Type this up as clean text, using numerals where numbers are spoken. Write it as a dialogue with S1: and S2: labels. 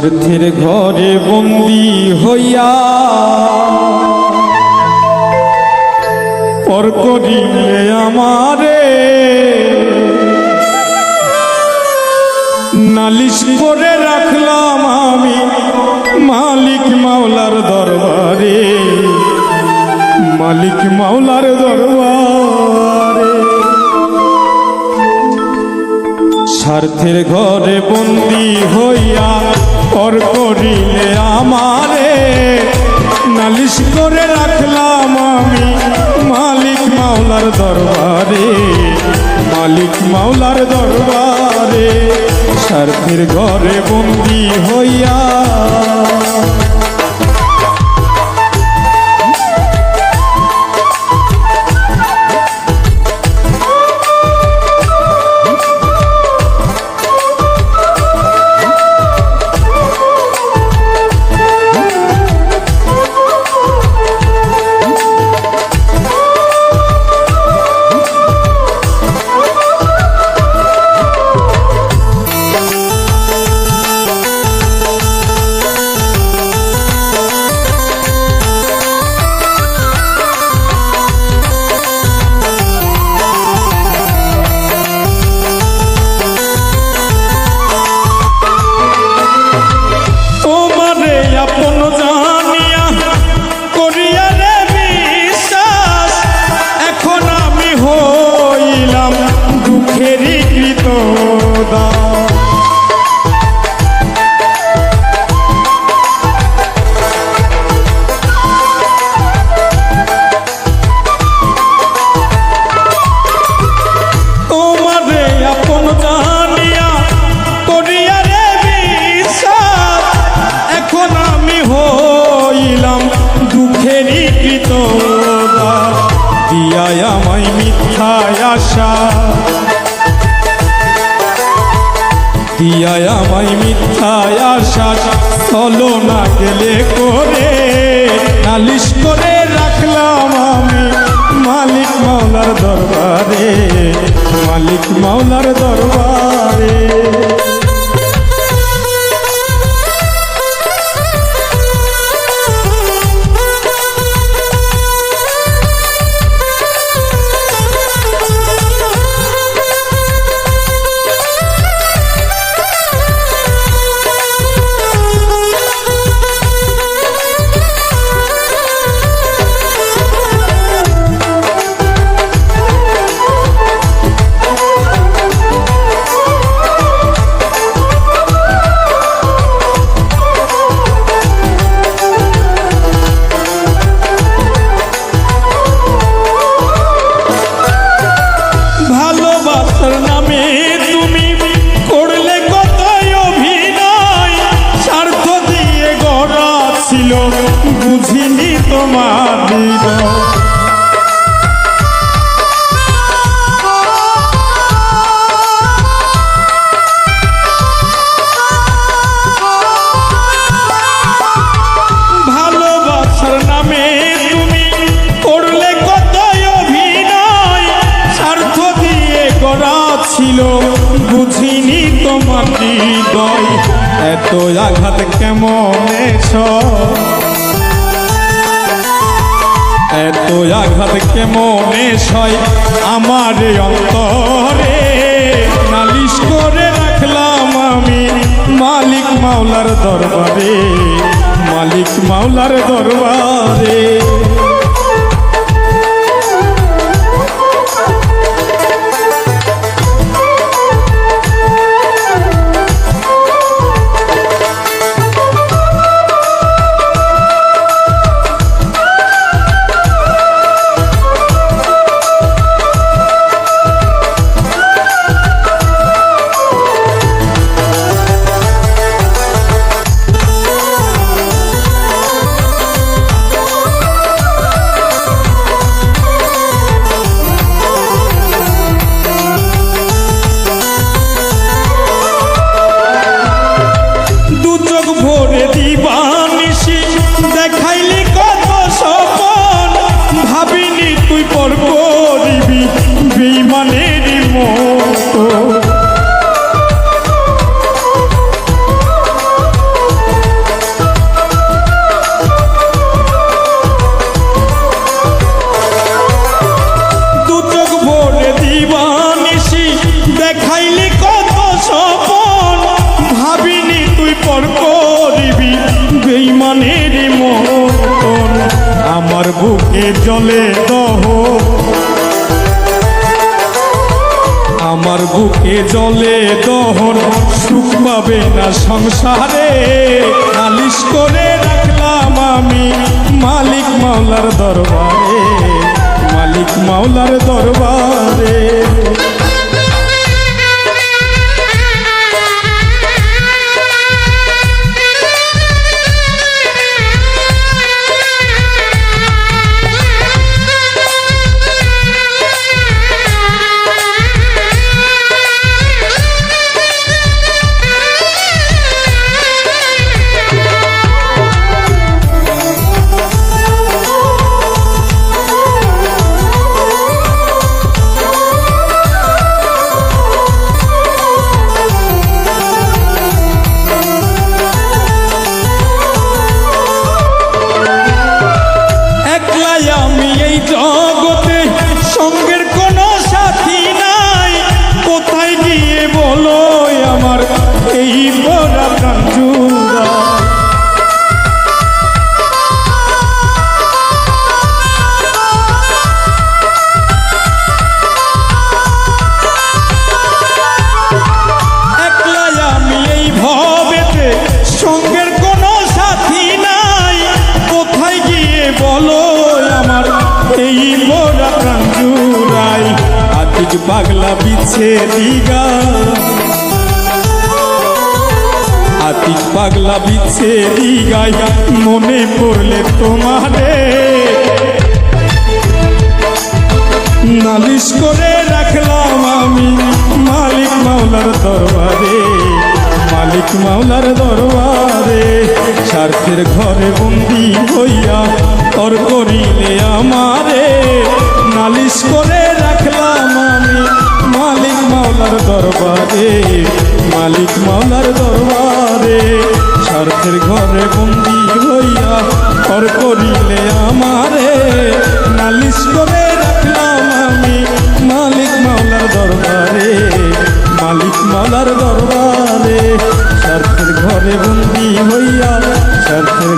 S1: স্বার্থের ঘরে বন্দী হইয়া পর করিলে আমারে নালিশ করে রাখলাম আমি মালিক মাওলার দরবারে, মালিক মাওলার দরবারে। স্বার্থের ঘরে বন্দী হইয়া পর করিলে আমারে নালিশ করে রাখলাম আমি মালিক মাওলার দরবারে, মালিক মাওলার দরবারে। স্বার্থের ঘরে বন্দী হইয়া আমায় মিথ্যায় আশা দিয়ায় আমায় মিথ্যায় আশা চলো না গেলে করে নালিশ করে রাখলাম আমি মালিক মাওলার দরবারে, মালিক মাওলার দরবারে। বুঝিনি তোমার ভালোবাসার নামে তুমি করলে কত অভিনয়, স্বার্থ দিয়ে করা ছিল বুঝিনি তোমার হৃদয়। এত আঘাত কেমন এত আঘাত কেমনে সয় আমার অন্তরে নালিশ করে রাখলাম আমি মালিক মাওলার দরবারে, মালিক মাওলার দরবারে। জলে দহন, আমার বুকে জলে দহন, সুখ পাবে না সংসারে। নালিশ করে রাখলাম আমি মালিক মাওলার দরবারে, মালিক মাওলার দরবারে। আমি এই জগতে সঙ্গের কোনো সাথী নাই, কোথায় গিয়ে বলো আমার এই বড় প্রাণ জুড়া। একলাই আমি এই ভবেতে সঙ্গের কোনো সাথী নাই, কোথায় গিয়ে বলো আমার এই বড় প্রাণ জুড়াই। আতিক পাগলা বিছে দিগা, আতিক পাগলা বিছে দিগাই, মনে পড়লে তোমারে নালিশ করে রাখলাম আমি মালিক মাওলার দরবারে, মালিক মাওলার দরবারে। স্বার্থের ঘরে বন্দি হইয়া তর করিলে আমারে, নালিশ করে রাখলাম আমি মালিক মাওলার দরবারে, মালিক মাওলার দরবারে। স্বার্থের ঘরে বন্দি হইয়া তর করিলে আমারে, নালিশ করে রাখলাম আমি মালিক মাওলার দরবারে, মালিক মাওলার দরবারে। স্বার্থের ঘরে বন্দি হইয়া, স্বার্থের